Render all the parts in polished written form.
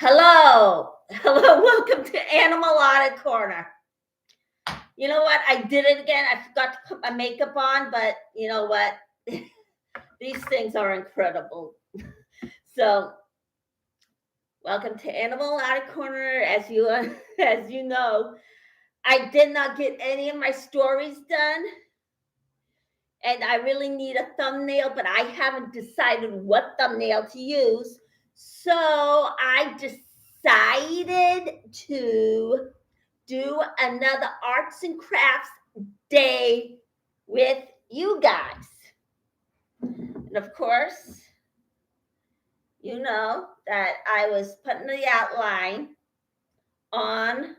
Hello, welcome to Animal Audit Corner. You know what? I did it again. I forgot to put my makeup on, but you know what? These things are incredible. So, welcome to Animal Audit Corner. As you know, I did not get any of my stories done, and I really need a thumbnail, but I haven't decided what thumbnail to use. So I decided to do another arts and crafts day with you guys. And of course, you know that I was putting the outline on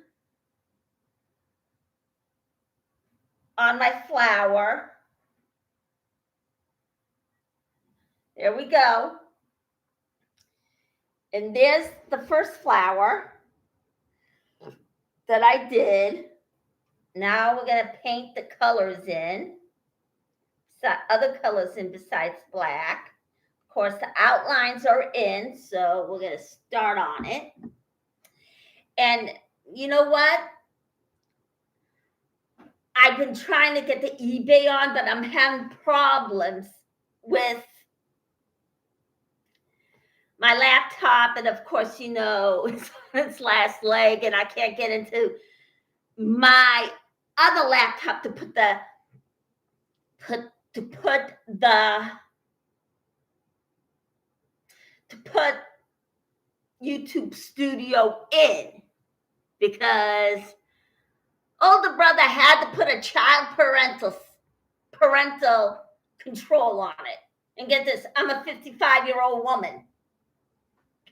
my flower. There we go. And there's the first flower that I did. Now we're going to paint the colors in, other colors in besides black. Of course, the outlines are in, so we're going to start on it. And you know what? I've been trying to get the eBay on, but I'm having problems with my laptop. And of course, you know, it's on its last leg, and I can't get into my other laptop to put YouTube Studio in, because older brother had to put a child parental control on it. And get this, I'm a 55-year-old woman.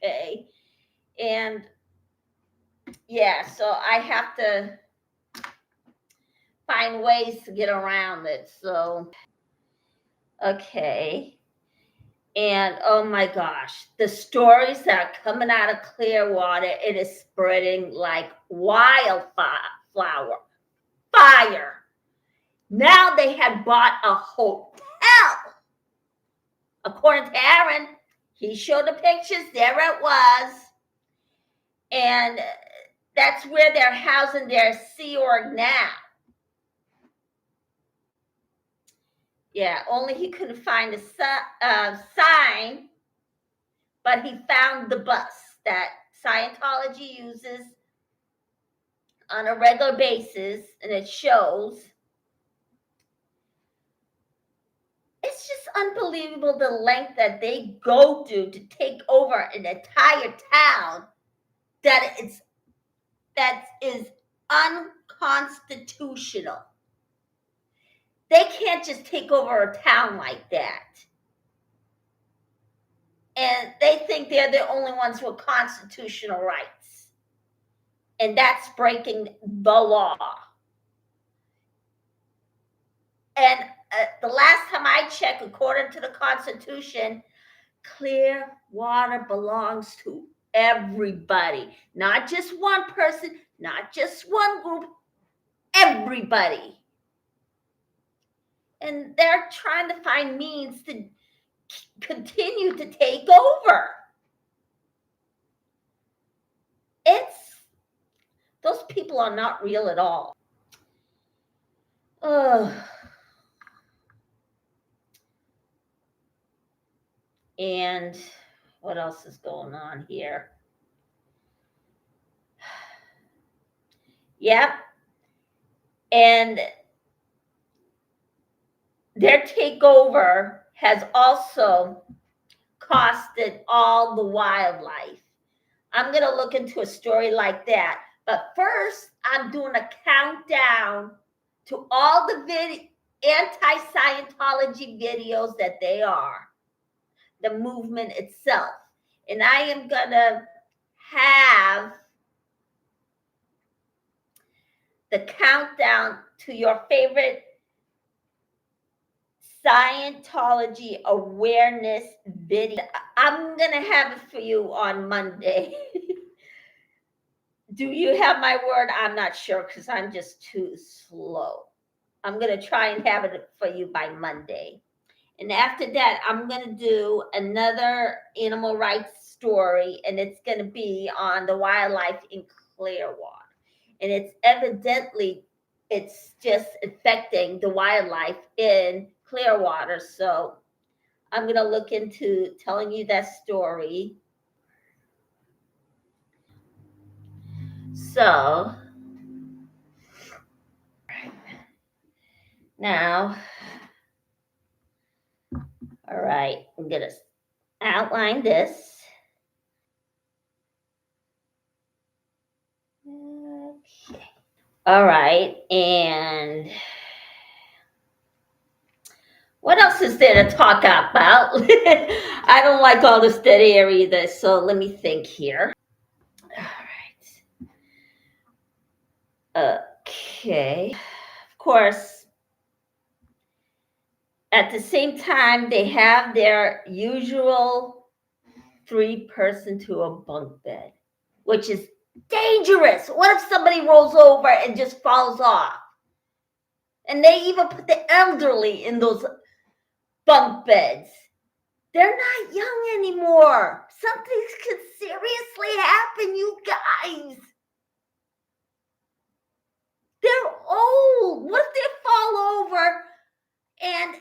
Okay. And yeah, so I have to find ways to get around it. So, okay. And oh my gosh, the stories that are coming out of Clearwater, it is spreading like wildfire. Now they had bought a hotel. According to Aaron, he showed the pictures. There it was. And that's where they're housing their Sea Org now. Yeah, only he couldn't find a sign, but he found the bus that Scientology uses on a regular basis, and it shows. It's just unbelievable the length that they go to take over an entire town that is unconstitutional. They can't just take over a town like that. And they think they're the only ones with constitutional rights. And that's breaking the law. And the last time I checked, according to the Constitution, clear water belongs to everybody. Not just one person, not just one group, everybody. And they're trying to find means to continue to take over. Those people are not real at all. And what else is going on here? Yep. And their takeover has also costed all the wildlife. I'm going to look into a story like that. But first, I'm doing a countdown to all the anti-Scientology videos that they are, the movement itself. And I am going to have the countdown to your favorite Scientology awareness video. I'm going to have it for you on Monday. Do you have my word? I'm not sure, because I'm just too slow. I'm going to try and have it for you by Monday. And after that, I'm going to do another animal rights story, and it's going to be on the wildlife in Clearwater. And it's just affecting the wildlife in Clearwater. So I'm going to look into telling you that story. So now, all right, I'm going to outline this. Okay. All right, and what else is there to talk about? I don't like all this dead air either, so let me think here. All right. Okay. Of course, at the same time, they have their usual 3-person to a bunk bed, which is dangerous. What if somebody rolls over and just falls off? And they even put the elderly in those bunk beds. They're not young anymore. Something could seriously happen, you guys. They're old. What if they fall over and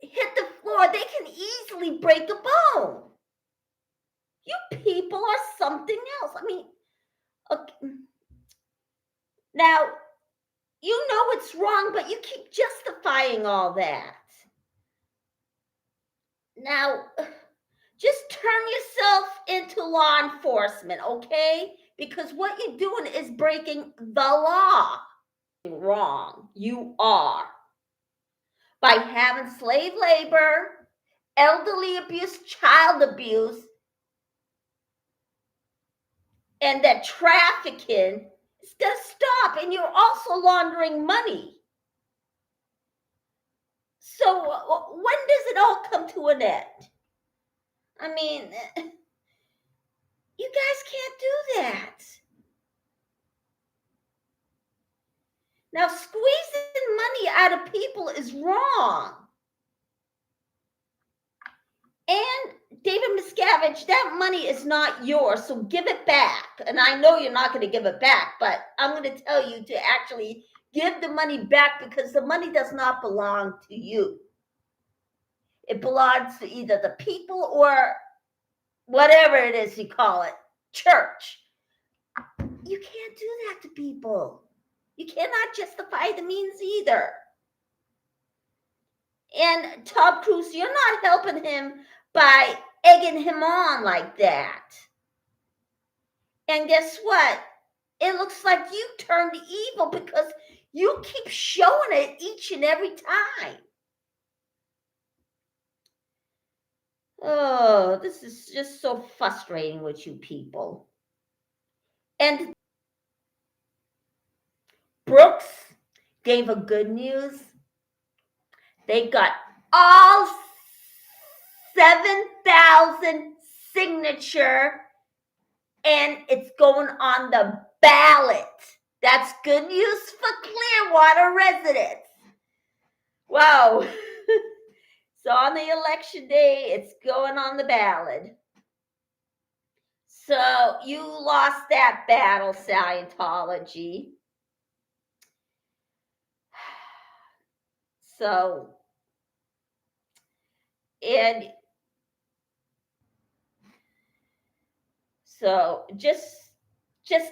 hit the floor? They can easily break a bone. You people are something else. I mean, okay. Now, you know it's wrong, but you keep justifying all that. Now, just turn yourself into law enforcement, okay? Because what you're doing is breaking the law. Wrong. You are. By having slave labor, elderly abuse, child abuse, and that trafficking is going to stop. And you're also laundering money. So when does it all come to an end? I mean, you guys can't do that. Now, squeezing money out of people is wrong. And David Miscavige, that money is not yours, so give it back. And I know you're not going to give it back, but I'm going to tell you to actually give the money back because the money does not belong to you. It belongs to either the people or whatever it is you call it, church. You can't do that to people. You cannot justify the means either. And Tom Cruise, you're not helping him by egging him on like that. And guess what? It looks like you turned evil because you keep showing it each and every time. Oh, this is just so frustrating with you people. And Brooks gave a good news. They got all 7,000 signature and it's going on the ballot. That's good news for Clearwater residents. Wow. So on the election day, it's going on the ballot. So you lost that battle, Scientology. So, and so just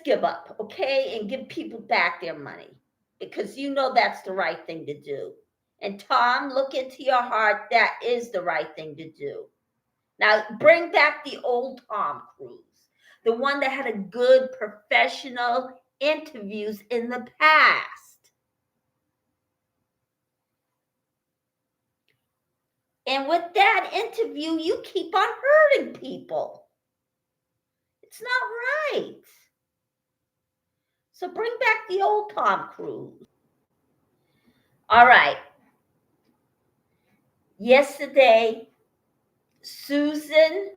give up, okay? And give people back their money because you know that's the right thing to do. And Tom, look into your heart. That is the right thing to do. Now, bring back the old Tom Cruise, the one that had a good professional interviews in the past. And with that interview, you keep on hurting people. It's not right. So bring back the old Tom Cruise. All right. Yesterday, Susan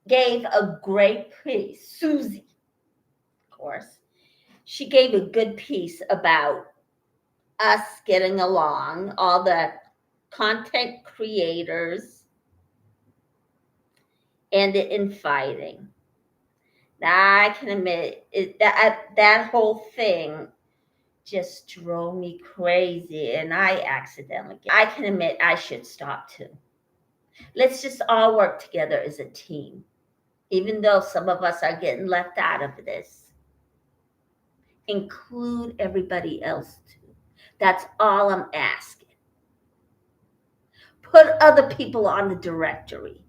gave a great piece. Susie, of course. She gave a good piece about us getting along, all the content creators. and the infighting. Now, I can admit that whole thing just drove me crazy, and I can admit I should stop too. Let's just all work together as a team, even though some of us are getting left out of this. Include everybody else too. That's all I'm asking. Put other people on the directory,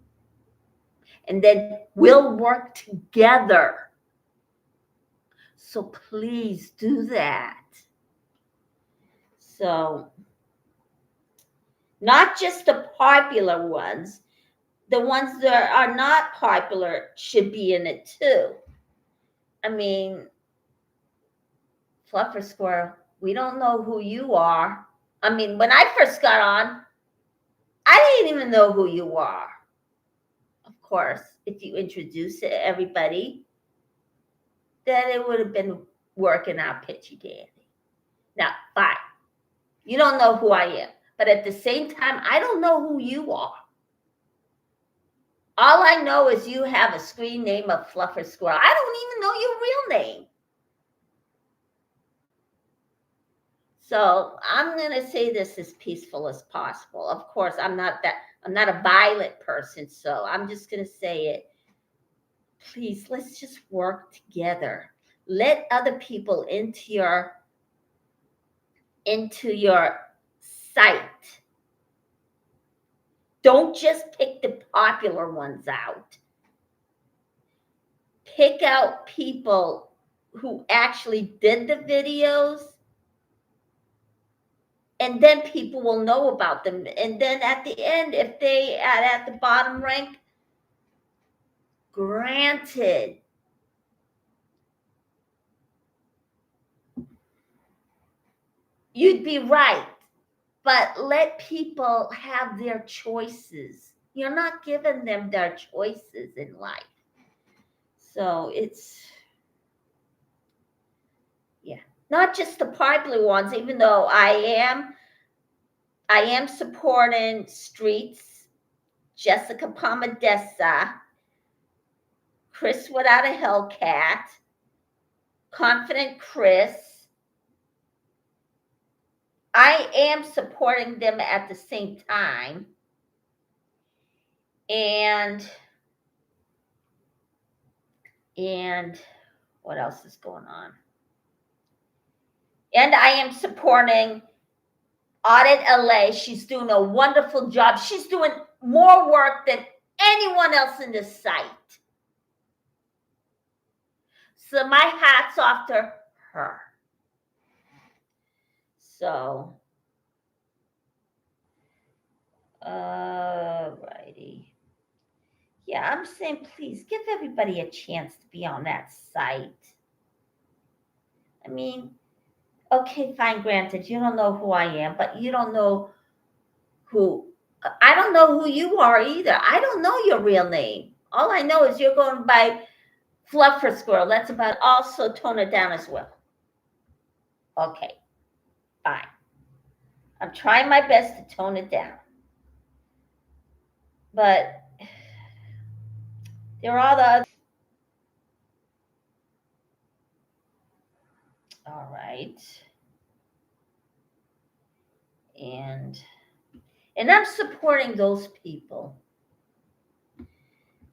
and then we'll work together. So please do that. So, not just the popular ones, the ones that are not popular should be in it too. I mean, Fluffer Squirrel, we don't know who you are. I mean, when I first got on, I didn't even know who you are. Of course, if you introduce everybody, then it would have been working out pitchy dandy. Now, fine. You don't know who I am. But at the same time, I don't know who you are. All I know is you have a screen name of Fluffer Squirrel. I don't even know your real name. So I'm going to say this as peaceful as possible. Of course, I'm not a violent person, so I'm just going to say it. Please, let's just work together. Let other people into your site. Don't just pick the popular ones out. Pick out people who actually did the videos, and then people will know about them. And then at the end, if they at the bottom rank, granted. You'd be right, but let people have their choices. You're not giving them their choices in life. So it's, yeah, not just the popular ones, even though I am supporting Streets, Jessica Pomadessa, Chris Without a Hellcat, Confident Chris. I am supporting them at the same time. And what else is going on? And I am supporting Audit LA. She's doing a wonderful job. She's doing more work than anyone else in this site. So my hat's off to her. So, alrighty. Yeah, I'm saying please give everybody a chance to be on that site. I mean, okay, fine, granted, you don't know who I am, but you don't know I don't know who you are either. I don't know your real name. All I know is you're going by Fluffer Squirrel. That's about it. Also tone it down as well. Okay, fine. I'm trying my best to tone it down. But there are the others. All right. And I'm supporting those people.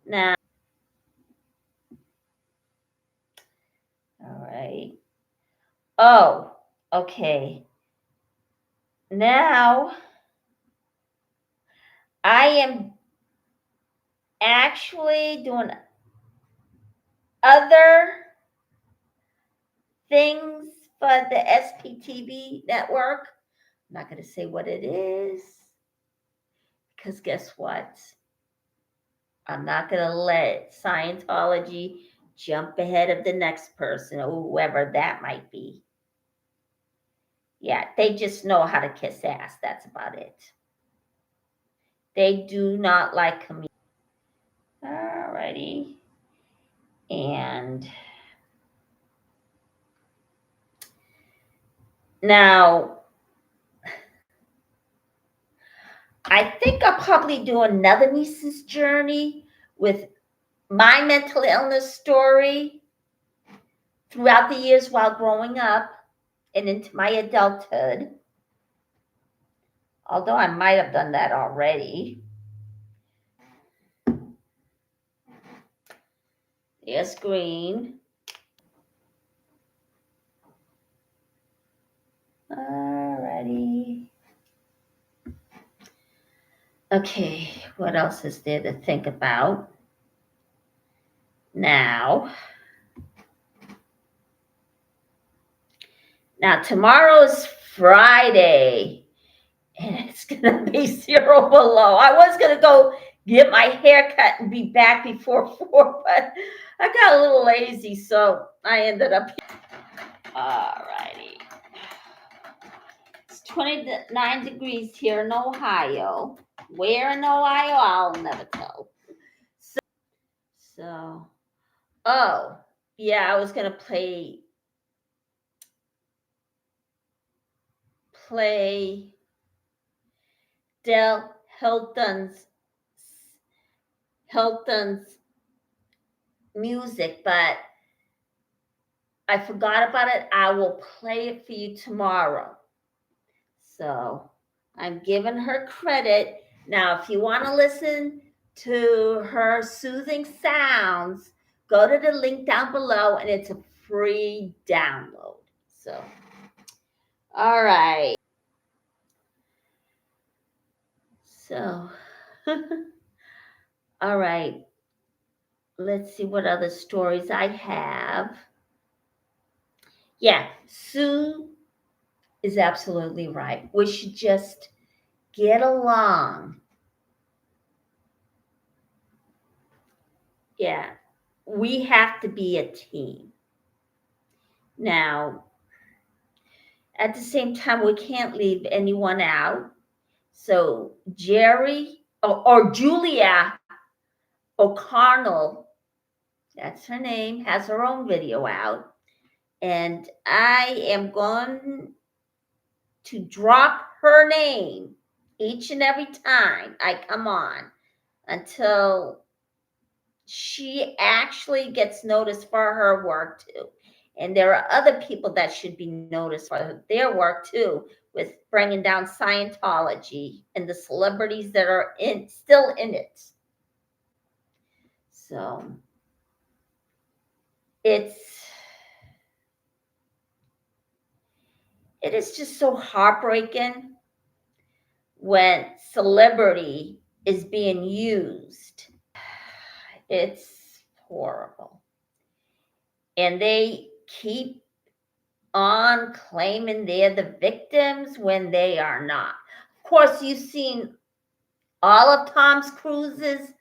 Now, all right. Oh, okay. Now, I am actually doing other things for the SPTV network. I'm not going to say what it is, because guess what? I'm not going to let Scientology jump ahead of the next person or whoever that might be. Yeah, they just know how to kiss ass. That's about it. They do not like comedians. Alrighty. And now, I think I'll probably do another niece's journey with my mental illness story throughout the years while growing up and into my adulthood, although I might have done that already. Yes, green. Alrighty. Okay, what else is there to think about? Now tomorrow's Friday, and it's gonna be 0 below. I was gonna go get my hair cut and be back before 4, but I got a little lazy, so I ended up here. Alrighty. It's 29 degrees here in Ohio. Where in Ohio, I'll never tell. So, oh, yeah, I was gonna play Dale Hilton's music, but I forgot about it. I will play it for you tomorrow. So I'm giving her credit. Now, if you want to listen to her soothing sounds, go to the link down below and it's a free download. So, all right. So, all right. Let's see what other stories I have. Yeah, Sue is absolutely right. We should just get along. Yeah, we have to be a team. Now, at the same time, we can't leave anyone out. So Jerry or Julia O'Connell, that's her name, has her own video out. And I am going to drop her name each and every time I come on until she actually gets noticed for her work too. And there are other people that should be noticed for their work too, with bringing down Scientology and the celebrities that are still in it. So it is just so heartbreaking when celebrity is being used. It's horrible. And they keep on claiming they're the victims when they are not. Of course, you've seen all of Tom Cruise's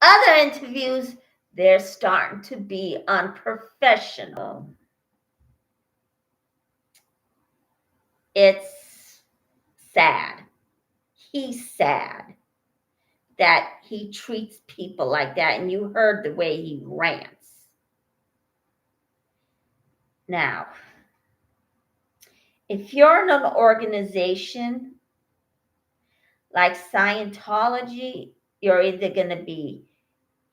other interviews. They're starting to be unprofessional. It's sad. He's sad that he treats people like that. And you heard the way he rants. Now, if you're in an organization like Scientology, you're either going to be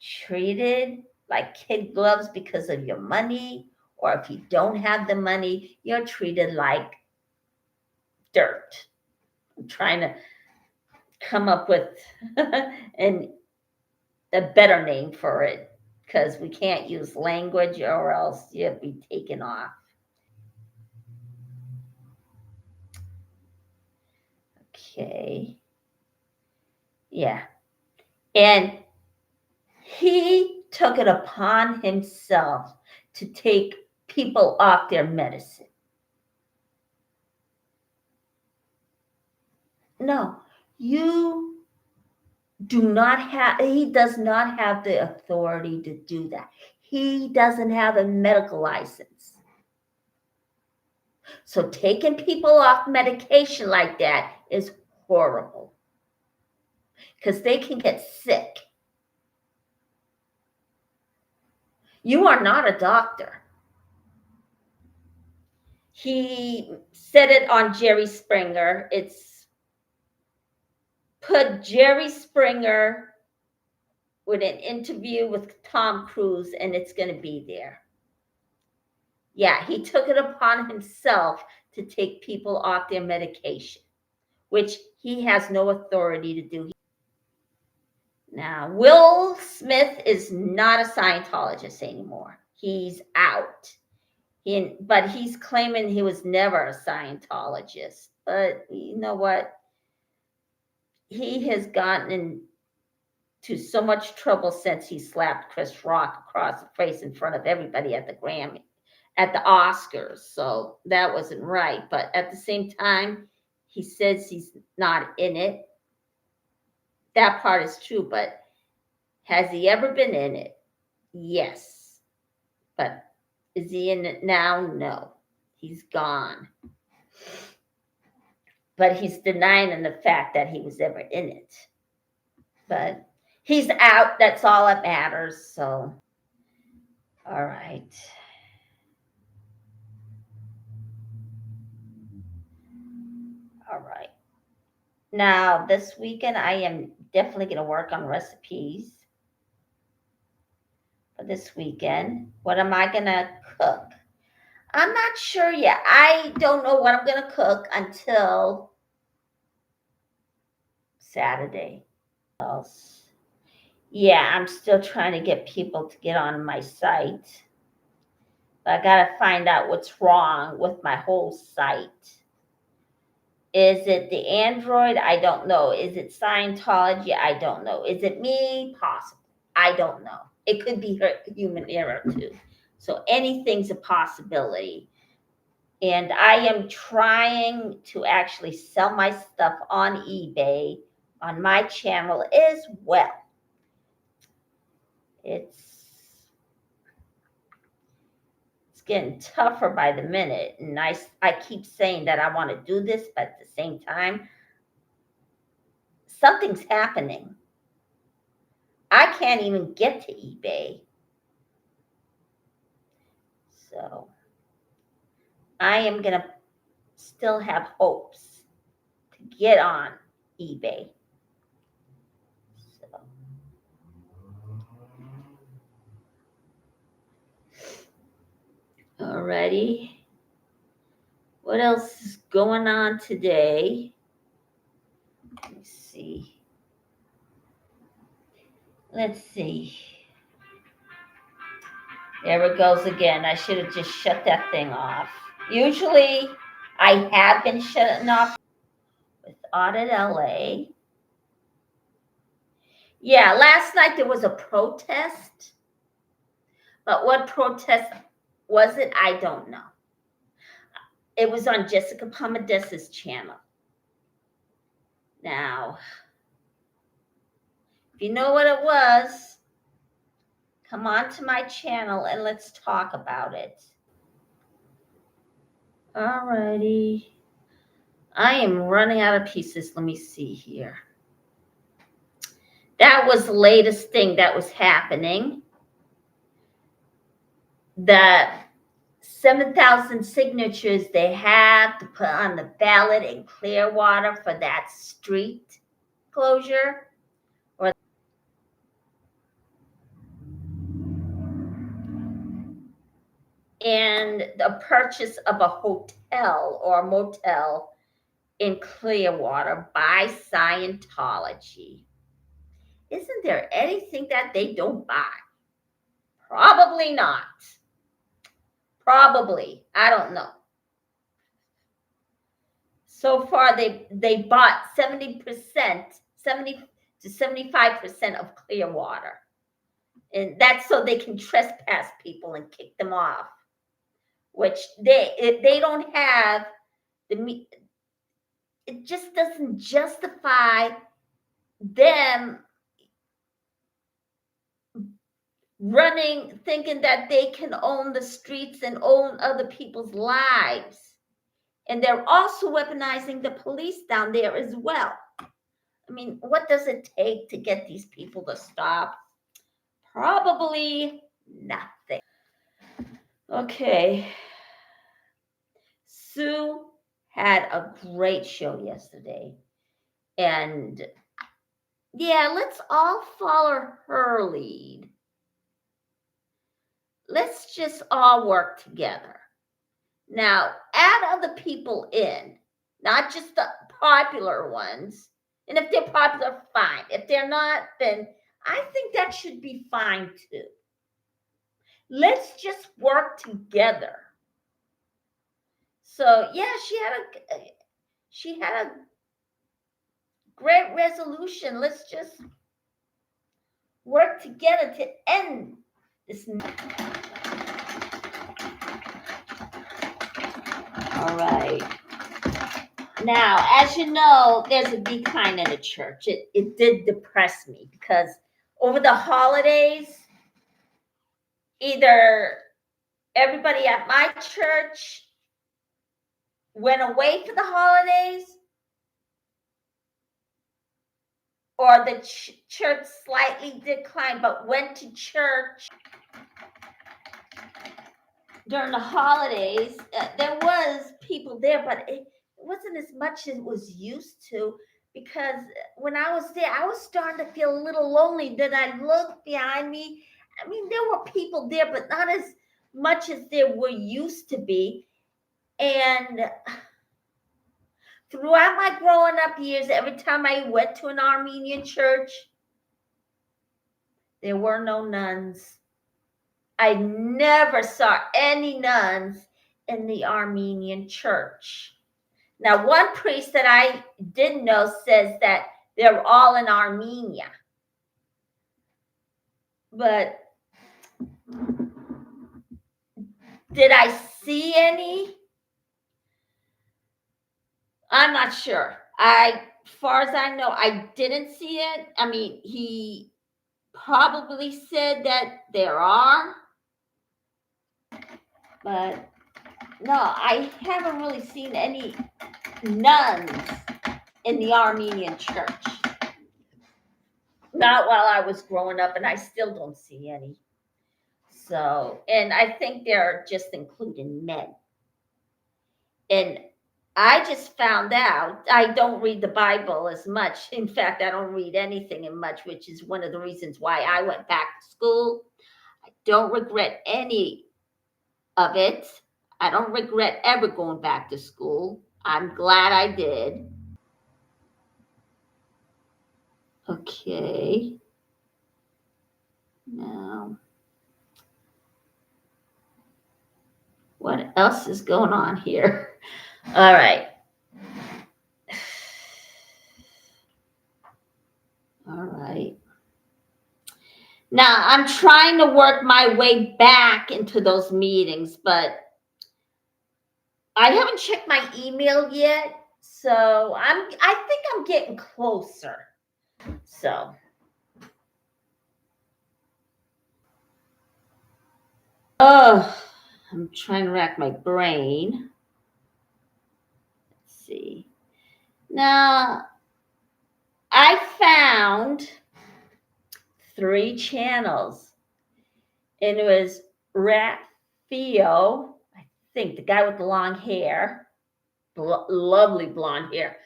treated like kid gloves because of your money, or if you don't have the money, you're treated like dirt. I'm trying to come up with a better name for it because we can't use language or else you'll be taken off. Okay. Yeah. And he took it upon himself to take people off their medicine. No, you do not have, he does not have the authority to do that. He doesn't have a medical license. So taking people off medication like that is horrible because they can get sick. You are not a doctor. He said it on Jerry Springer. It's put Jerry Springer with an interview with Tom Cruise, and it's going to be there. Yeah, he took it upon himself to take people off their medication, which he has no authority to do. Now, Will Smith is not a Scientologist anymore. He's out. But he's claiming he was never a Scientologist. But you know what? He has gotten into so much trouble since he slapped Chris Rock across the face in front of everybody at the Oscars. So that wasn't right. But at the same time, he says he's not in it. That part is true, but has he ever been in it? Yes. But is he in it now? No. He's gone. But he's denying the fact that he was ever in it. But he's out. That's all that matters. So, all right. All right. Now, this weekend, I am definitely going to work on recipes for this weekend. What am I going to cook? I'm not sure yet. I don't know what I'm going to cook until Saturday. Yeah, I'm still trying to get people to get on my site. But I got to find out what's wrong with my whole site. Is it the Android? I don't know. Is it Scientology? I don't know. Is it me? Possible. I don't know. It could be human error too. So anything's a possibility. And I am trying to actually sell my stuff on eBay on my channel as well. It's getting tougher by the minute. And I keep saying that I want to do this, but at the same time, something's happening. I can't even get to eBay. So I am going to still have hopes to get on eBay. So. Alrighty. What else is going on today? Let me see. Let's see. There it goes again. I should have just shut that thing off. Usually I have been shutting off with Audit LA. Yeah, last night there was a protest. But what protest was it? I don't know. It was on Jessica Pomades's channel. Now, if you know what it was, come on to my channel and let's talk about it. Alrighty. I am running out of pieces. Let me see here. That was the latest thing that was happening. The 7,000 signatures they have to put on the ballot in Clearwater for that street closure. And the purchase of a hotel or a motel in Clearwater by Scientology. Isn't there anything that they don't buy? Probably not. Probably. I don't know. So far, they bought 70%, 70 to 75% of Clearwater. And that's so they can trespass people and kick them off, which they don't have the. It just doesn't justify them running, thinking that they can own the streets and own other people's lives. And they're also weaponizing the police down there as well. I mean, what does it take to get these people to stop? Probably nothing. Okay. Sue had a great show yesterday. And Yeah, let's all follow her lead. Let's just all work together. Now, add other people in, not just the popular ones. And if they're popular, fine. If they're not, then I think that should be fine too. Let's just work together. So yeah, she had a great resolution. Let's just work together to end this. All right. Now, as you know, there's a decline in the church. It did depress me because over the holidays, either everybody at my church went away for the holidays, or the church slightly declined but went to church during the holidays. There was people there, but it wasn't as much as it was used to, because when I was there, I was starting to feel a little lonely. Then I looked behind me. I mean, there were people there, but not as much as there were used to be. And throughout my growing up years, every time I went to an Armenian church, there were no nuns. I never saw any nuns in the Armenian church. Now, one priest that I did know says that they're all in Armenia. But did I see any? I'm not sure. As far as I know, I didn't see it. I mean, he probably said that there are, but no, I haven't really seen any nuns in the Armenian church. Not while I was growing up, and I still don't see any. So, and I think they're just including men. And I just found out I don't read the Bible as much. In fact, I don't read anything in much, which is one of the reasons why I went back to school. I don't regret any of it. I don't regret ever going back to school. I'm glad I did. Okay. Now, what else is going on here? All right. All right. Now, I'm trying to work my way back into those meetings, but I haven't checked my email yet. So I think I'm getting closer. So I'm trying to rack my brain. Let's see. Now, I found 3 channels, and it was Raphael, I think, the guy with the long hair, lovely blonde hair.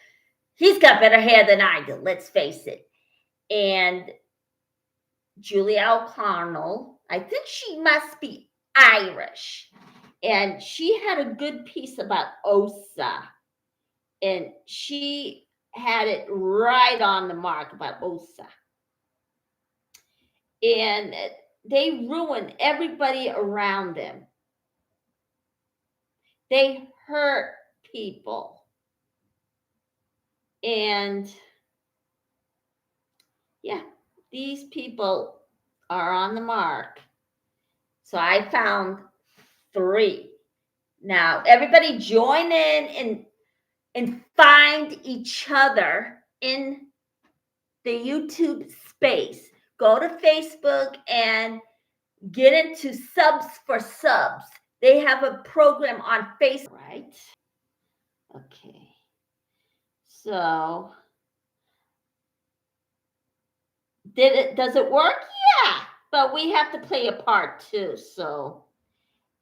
He's got better hair than I do, let's face it. And Julia O'Connell, I think she must be Irish. And she had a good piece about OSA. And she had it right on the mark about OSA. And they ruined everybody around them. They hurt people. And yeah, these people are on the mark. So I found 3. Now, everybody join in and find each other in the YouTube space. Go to Facebook and get into Subs for Subs. They have a program on Facebook, right? Okay. So, does it work? Yeah, but we have to play a part too. So,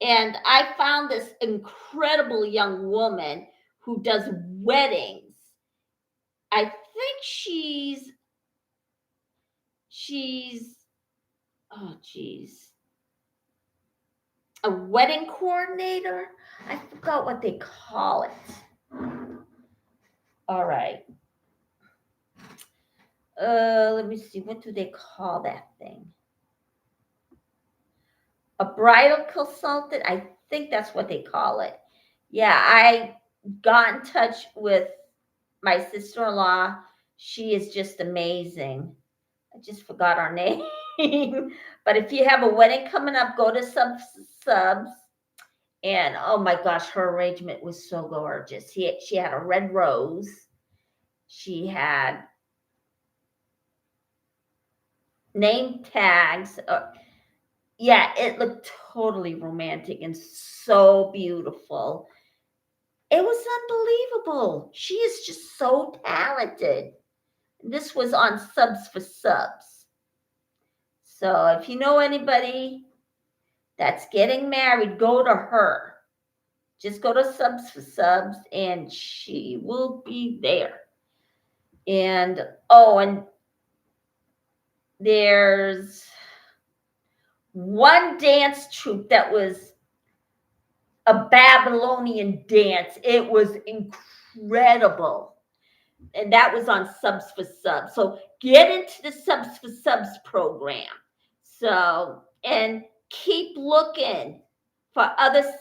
and I found this incredible young woman who does weddings. I think she's she's, oh geez, a wedding coordinator. I forgot what they call it. All right. Let me see. What do they call that thing? A bridal consultant. I think that's what they call it. Yeah, I got in touch with my sister-in-law. She is just amazing. I just forgot her name. But if you have a wedding coming up, go to Subs. And oh my gosh, her arrangement was so gorgeous. She had a red rose. She had name tags. Yeah, it looked totally romantic and so beautiful. It was unbelievable. She is just so talented. This was on Subs for Subs. So if you know anybody that's getting married, go to her. Just go to Subs for Subs and she will be there. And and there's one dance troupe that was a Babylonian dance. It was incredible. And that was on Subs for Subs. So get into the Subs for Subs program. So, and keep looking for other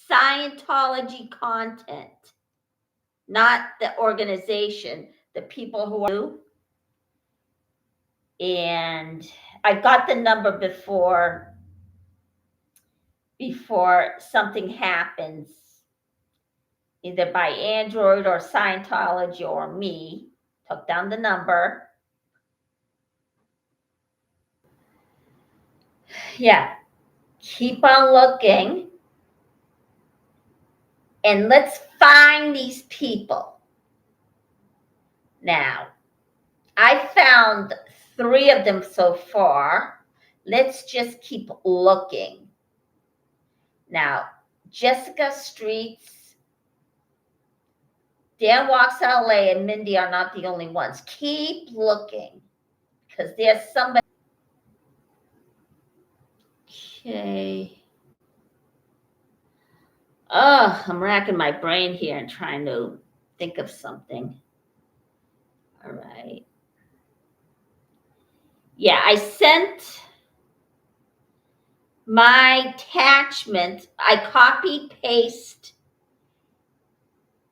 Scientology content, not the organization, the people who are. And I got the number before something happens, either by Android or Scientology or me. Took down the number. Yeah, keep on looking. And let's find these people. Now, I found 3 of them so far. Let's just keep looking. Now, Jessica Streets, Dan Walks LA, and Mindy are not the only ones. Keep looking because there's somebody. Okay. Oh, I'm racking my brain here and trying to think of something. All right. Yeah, I sent my attachment. I copy, paste,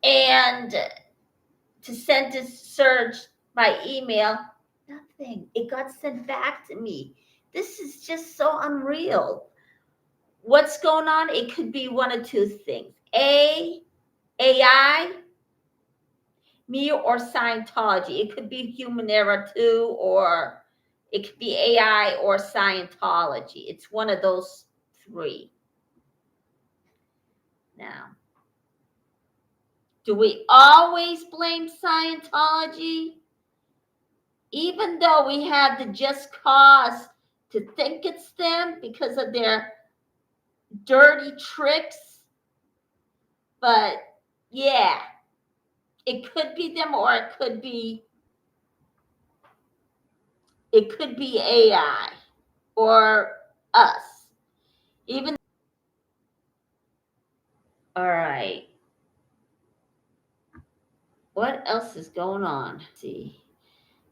and to send to Serge by email, nothing. It got sent back to me. This is just so unreal. What's going on? It could be one of 2 things. AI, me, or Scientology. It could be human error too, or it could be AI or Scientology. It's one of those 3. Now, do we always blame Scientology? Even though we have the just cause to think it's them because of their dirty tricks. But yeah, it could be them, or it could be AI or us. Even all right. What else is going on? Let's see.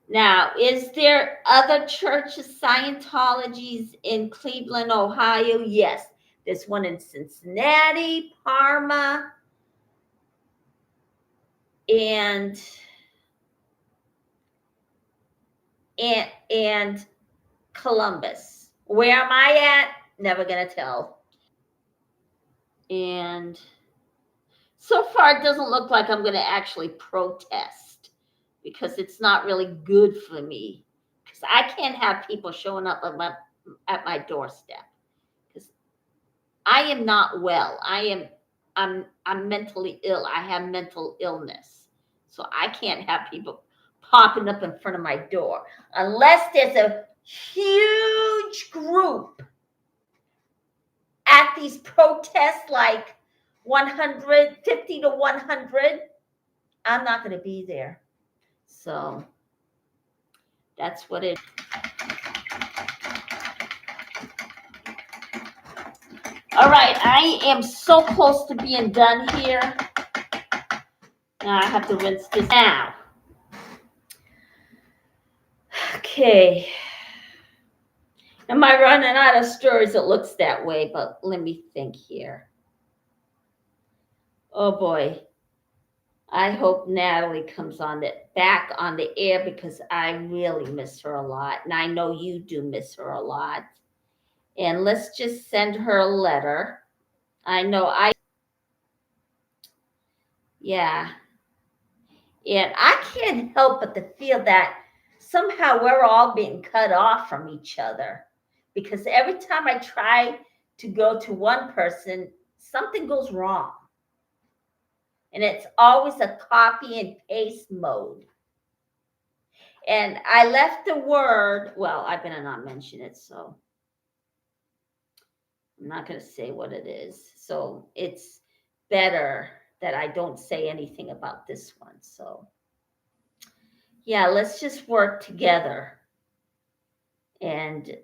Now, is there other churches, Scientologies in Cleveland, Ohio? Yes. There's one in Cincinnati, Parma, and Columbus. Where am I at? Never gonna tell. And so far, it doesn't look like I'm gonna actually protest because it's not really good for me. Because I can't have people showing up at my doorstep. Because I am not well. I'm mentally ill. I have mental illness. So I can't have people popping up in front of my door unless there's a huge group at these protests, like 150 to 100. I'm not going to be there. So that's what it. All right, I am so close to being done here. Now I have to rinse this now. Okay. Am I running out of stories? It looks that way, but let me think here. Oh boy. I hope Natalie comes back on the air because I really miss her a lot. And I know you do miss her a lot. And let's just send her a letter. Yeah. And I can't help but to feel that somehow we're all being cut off from each other. Because every time I try to go to one person, something goes wrong. And it's always a copy and paste mode. And I left the word, well, I better not mention it, so I'm not going to say what it is. So it's better that I don't say anything about this one. So yeah, let's just work together. And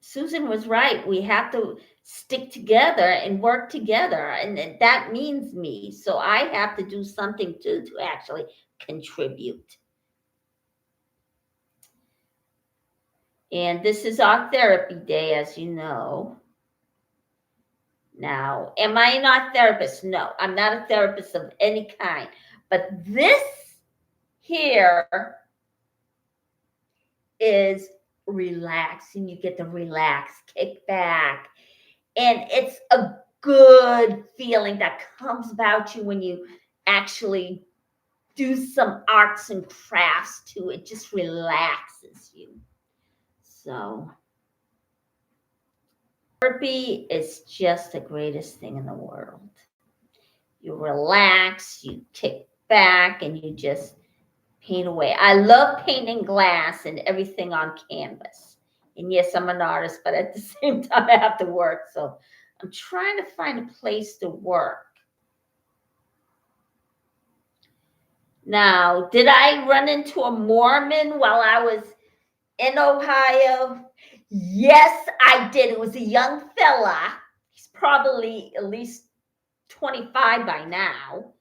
Susan was right. We have to stick together and work together. And that means me. So I have to do something too to actually contribute. And this is our therapy day, as you know. Now, am I not a therapist? No, I'm not a therapist of any kind. But this here is relaxing. You get to relax, kick back. And it's a good feeling that comes about you when you actually do some arts and crafts too. It just relaxes you. So therapy is just the greatest thing in the world. You relax, you kick back, and you just paint away. I love painting glass and everything on canvas. And yes, I'm an artist, but at the same time, I have to work. So I'm trying to find a place to work. Now, did I run into a Mormon while I was in Ohio? Yes, I did. It was a young fella. He's probably at least 25 by now.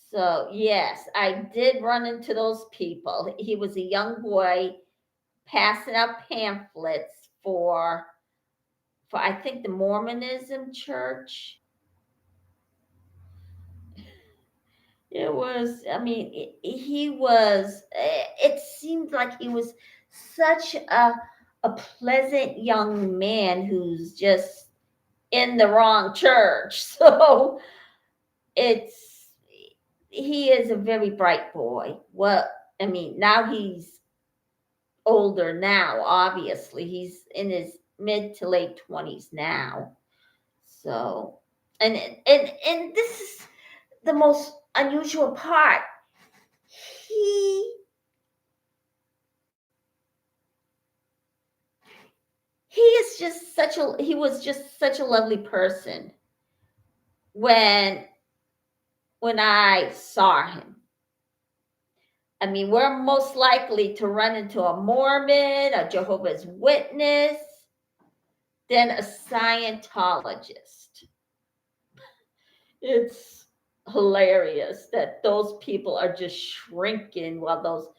So yes, I did run into those people. He was a young boy passing out pamphlets for I think the Mormonism church. It was, I mean, it seemed like he was such a pleasant young man who's just in the wrong church. So he is a very bright boy. Well, I mean, now he's older now, obviously. He's in his mid to late 20s now. So, and this is the most unusual part. He was just such a lovely person when I saw him. I mean, we're most likely to run into a Mormon, a Jehovah's Witness, than a Scientologist. It's hilarious that those people are just shrinking while those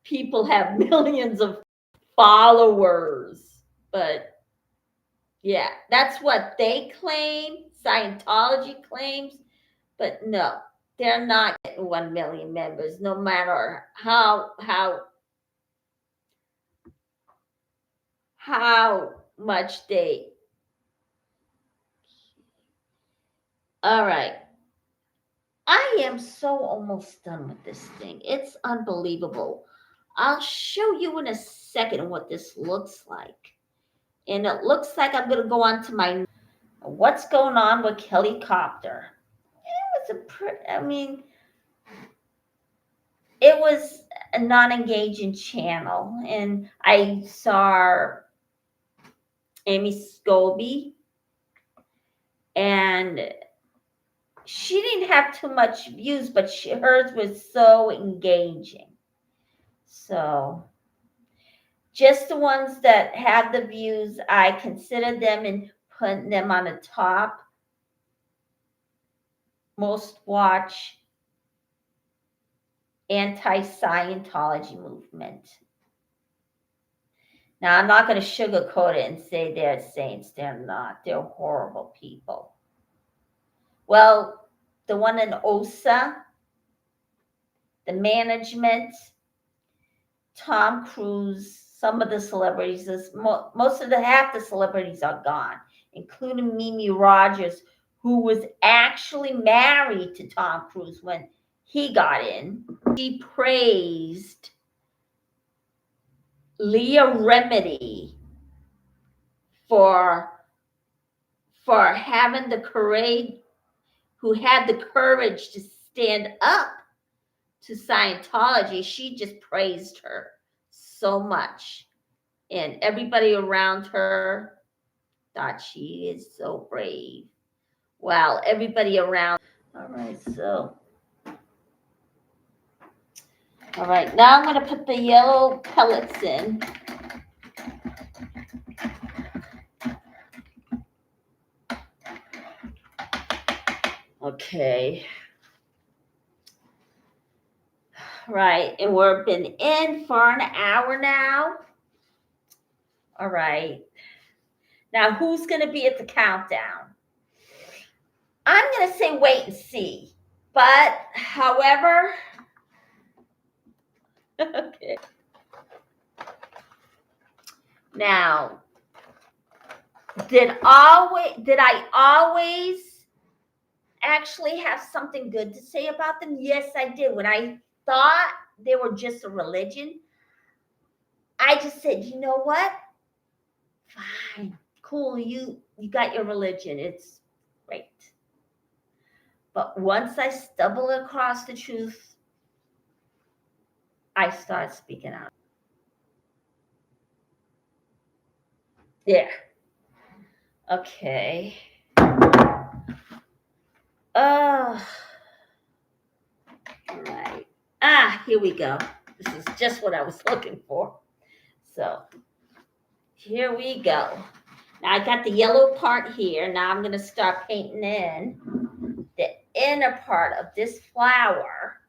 people have millions of followers. But yeah, that's what they claim. Scientology claims, but no, they're not getting 1 million members, no matter how much they. All right. I am so almost done with this thing. It's unbelievable. I'll show you in a second what this looks like. And it looks like I'm going to go on to my what's going on with Kelly Copter. It was a non-engaging channel, and I saw Amy Scobie, and she didn't have too much views, but hers was so engaging. So just the ones that have the views, I consider them and putting them on the top most watch anti-Scientology movement. Now, I'm not going to sugarcoat it and say they're saints. They're not. They're horrible people. Well, the one in OSA, the management, Tom Cruise, some of the celebrities, half the celebrities are gone, including Mimi Rogers, who was actually married to Tom Cruise when he got in. She praised Leah Remedy for having the courage, who had the courage to stand up to Scientology. She just praised her so much. And everybody around her thought she is so brave. Wow, everybody around. All right, all right, now I'm going to put the yellow pellets in. Okay. Right, and we've been in for an hour now. All right. Now, who's going to be at the countdown? I'm going to say wait and see. But, however, okay. Now, did I always actually have something good to say about them? Yes, I did. When I thought they were just a religion, I just said, you know what? Fine, cool. You got your religion. It's great. But once I stumbled across the truth, I started speaking out. Yeah. Okay. Oh. All right. Here we go. This is just what I was looking for. So here we go. Now I got the yellow part here. Now I'm going to start painting in the inner part of this flower.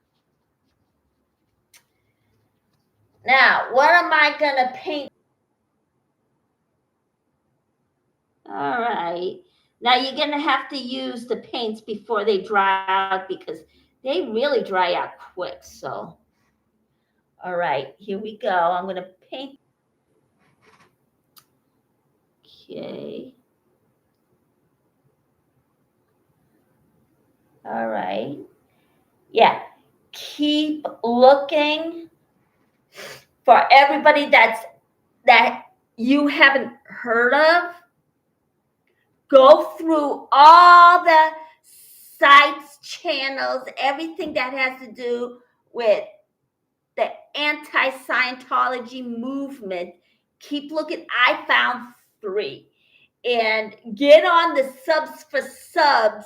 Now, what am I going to paint? All right. Now you're going to have to use the paints before they dry out because they really dry out quick. So, all right, here we go. I'm going to paint. Okay. All right. Yeah. Keep looking for everybody that you haven't heard of. Go through all the sites, channels, everything that has to do with the anti-Scientology movement. Keep looking. I found 3. And get on the Subs for Subs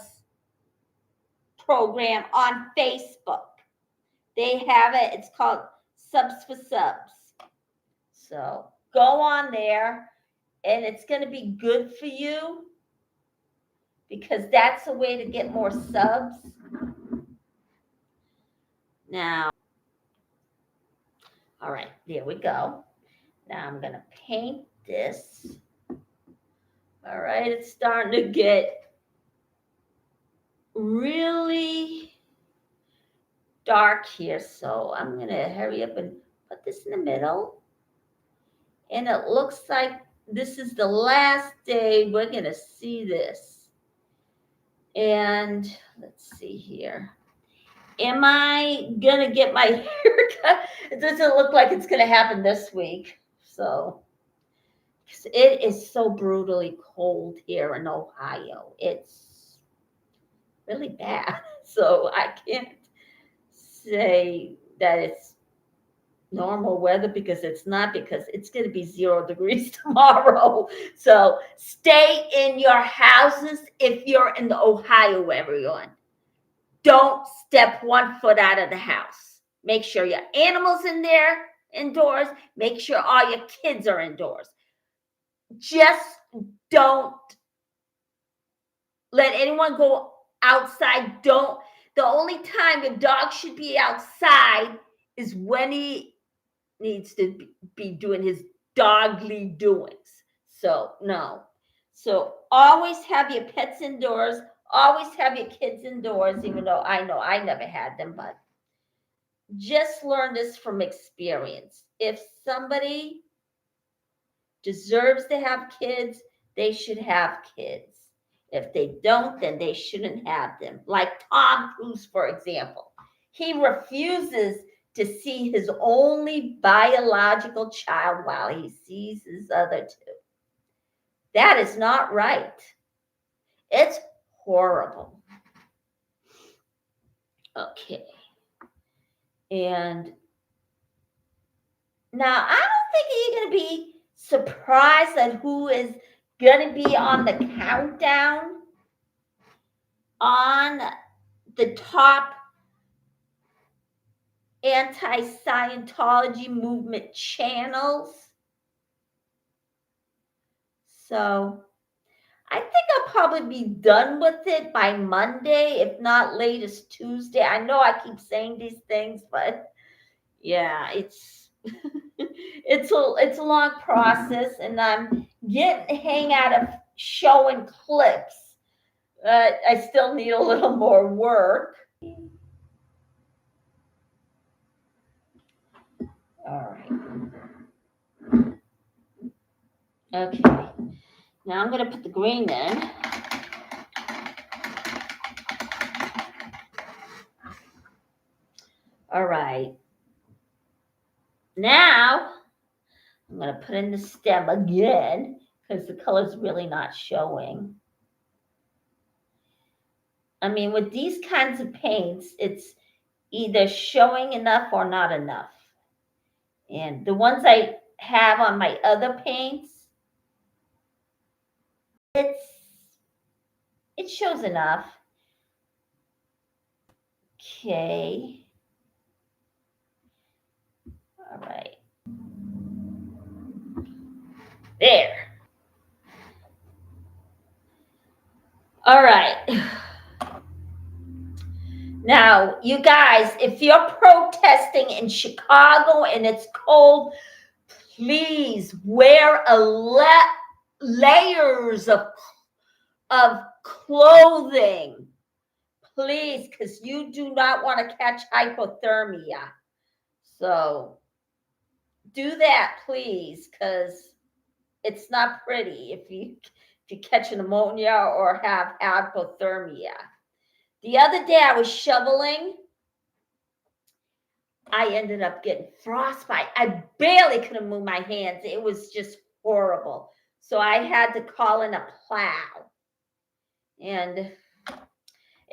program on Facebook. They have it. It's called Subs for Subs. So go on there, and it's going to be good for you because that's a way to get more subs. Now, all right, there we go. Now I'm going to paint this. All right, it's starting to get really dark here, so I'm going to hurry up and put this in the middle. And it looks like this is the last day we're going to see this. And let's see here. Am I going to get my hair cut? It doesn't look like it's going to happen this week. So it is so brutally cold here in Ohio. It's really bad. So I can't say that it's normal weather because it's not, because it's going to be 0 degrees tomorrow. So stay in your houses if you're in the Ohio, everyone. don't step 1 foot out of the house. Make sure your animals in there indoors. Make sure all your kids are indoors. Just don't let anyone go outside. The only time your dog should be outside is when he needs to be doing his dogly doings. So no. So always have your pets indoors. Always have your kids indoors, even though I know I never had them, but just learn this from experience. If somebody deserves to have kids, they should have kids. If they don't, then they shouldn't have them. Like Tom Cruise, for example. He refuses to see his only biological child while he sees his other 2. That is not right. It's horrible. Okay. And now I don't think you're going to be surprised at who is going to be on the countdown on the top anti-Scientology movement channels. So I think I'll probably be done with it by Monday, if not latest Tuesday. I know I keep saying these things, but yeah, it's it's a long process, and I'm getting hang out of showing clips. I still need a little more work. All right. Okay. Now I'm going to put the green in. All right. Now I'm going to put in the stem again because the color's really not showing. I mean, with these kinds of paints, it's either showing enough or not enough. And the ones I have on my other paints, it shows enough. Okay. All right. There. All right. Now, you guys, if you're protesting in Chicago and it's cold, please wear layers of clothing. Please, because you do not want to catch hypothermia. So do that, please, because it's not pretty if you catch pneumonia or have hypothermia. The other day I was shoveling. I ended up getting frostbite. I barely could have moved my hands. It was just horrible. So I had to call in a plow. And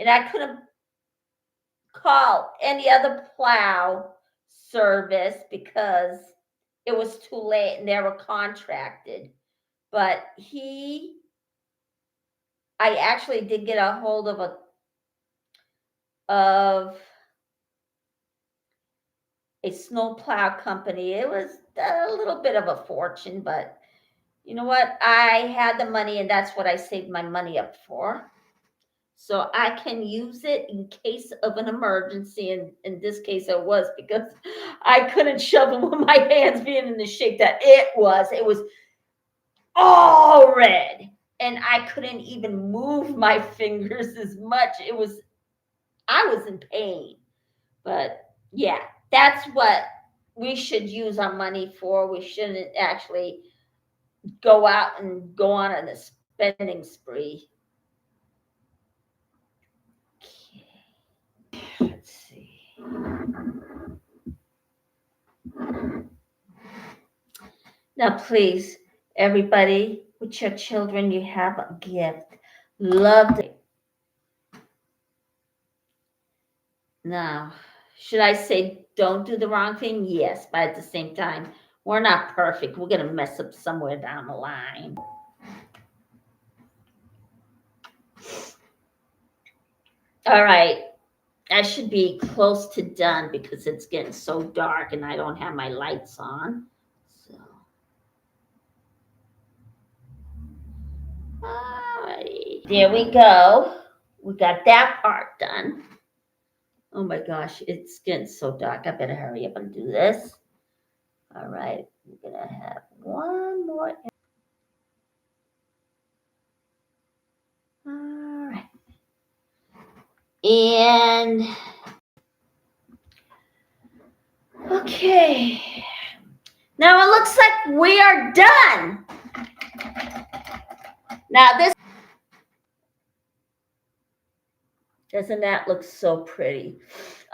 I couldn't call any other plow service because it was too late and they were contracted. But I actually did get a hold of a snowplow company. It was a little bit of a fortune, but you know what? I had the money, and that's what I saved my money up for. So I can use it in case of an emergency. And in this case, it was because I couldn't shovel with my hands being in the shape that it was. It was all red, and I couldn't even move my fingers as much. I was in pain. But yeah, that's what we should use our money for. We shouldn't actually go out and go on a spending spree. Okay. Let's see. Now, please, everybody, with your children, you have a gift. Love it. Now, should I say don't do the wrong thing? Yes, but at the same time, we're not perfect. We're going to mess up somewhere down the line. All right. I should be close to done because it's getting so dark and I don't have my lights on. So, all right, there we go. We got that part done. Oh my gosh, it's getting so dark. I better hurry up and do this. All right, we're gonna have one more. All right. And okay. Now it looks like we are done. Now this, doesn't that look so pretty?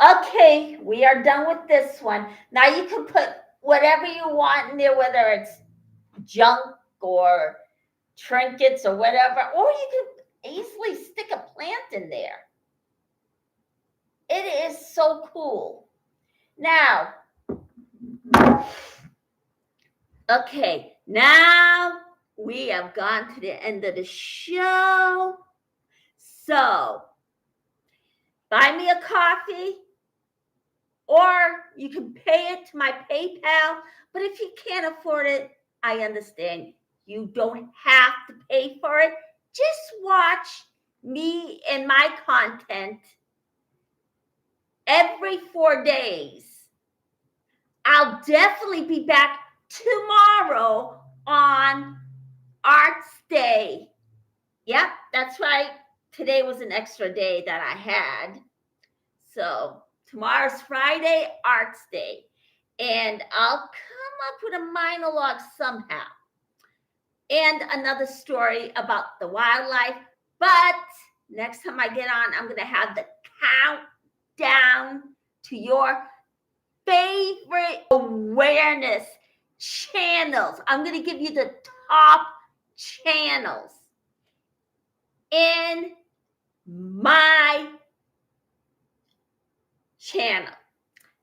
Okay, we are done with this one. Now you can put whatever you want in there, whether it's junk or trinkets or whatever, or you can easily stick a plant in there. It is so cool. Now, okay, now we have gone to the end of the show. So, buy me a coffee, or you can pay it to my PayPal. But if you can't afford it, I understand. You don't have to pay for it. Just watch me and my content every 4 days. I'll definitely be back tomorrow on Arts Day. Yep, that's right. Today was an extra day that I had. So tomorrow's Friday, Arts Day. And I'll come up with a monologue somehow. And another story about the wildlife. But next time I get on, I'm going to have the countdown to your favorite awareness channels. I'm going to give you the top channels in my channel.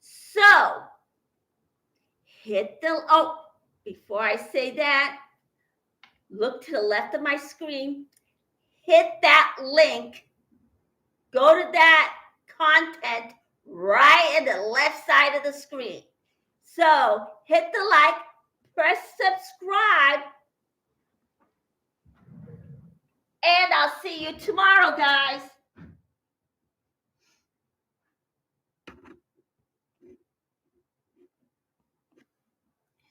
So hit the, before I say that, look to the left of my screen, hit that link, go to that content right at the left side of the screen. So hit the like, press subscribe, and I'll see you tomorrow, guys.